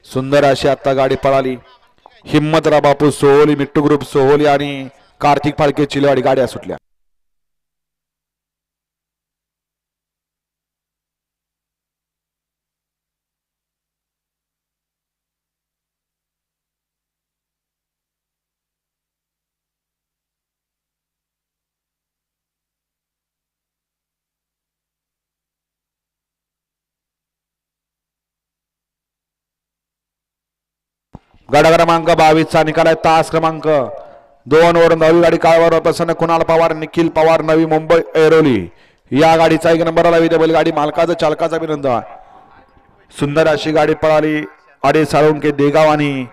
सुंदर अशी आता गाडी पळाली. हिम्मतराव बापू सोहोली, मिट्टू ग्रुप सोहोली आणि कार्तिक फाळके चिलेवाडी गाड्या सुटल्या. गड क्रमांक 22 चा निकाल आहे. तास क्रमांक 2 वरून नवी गाडी काळवर प्रसन्न कुणाल पवार, निखिल पवार, नवी मुंबई ऐरोली या गाडीचा 1 नंबरला विद्यापीठ गाडी मालकाचं चालकाचं अभिनंदन. सुंदर अशी गाडी पळाली. अडे साळुंके देगाव आणि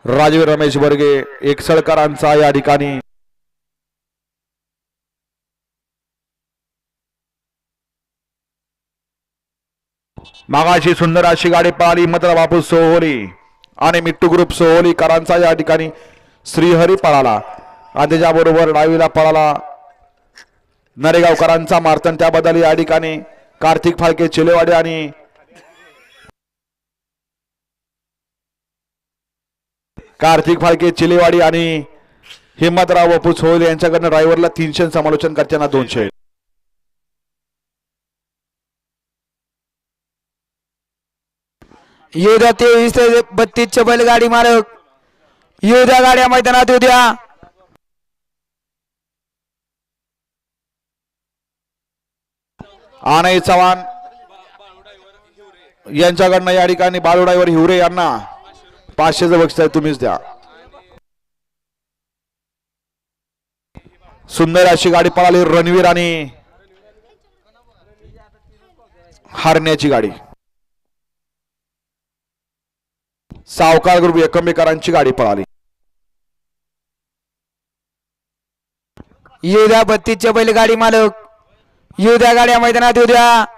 राजवीर रमेश बर्गे एकसळकरांचा या ठिकाणी मागाशी सुंदर अशी गाडी पळाली. हिम्मतराव बापू सोहोली आणि मिट्टू ग्रुप सोहोली करांचा या ठिकाणी श्रीहरी पळाला आणि त्याच्याबरोबर डावीला पळाला नरेगावकरांचा मार्तन. त्याबद्दल या ठिकाणी कार्तिक फाळके चिलेवाडी आणि हिम्मतराव बापू सोहोली यांच्याकडनं ड्रायव्हरला 300 समालोचन करताना 200. युद्धा 23 ते 32 चे बैलगाडी मालक युद्धा गाड्या मैदानात उद्या. आनई चव्हाण यांच्याकडनं या ठिकाणी बाळू ड्रायव्हर हिवरे यांना 500चं बक्षीस आहे, तुम्हीच द्या. सुंदर अशी गाडी पळाली. रणवीर आणि हरण्याची गाडी. सावकार ग्रुप एकंबेकरांची गाडी पळाली. युद्धा 32 चे बैलगाडी मालक युद्धा गाड्या मैदानात उद्या.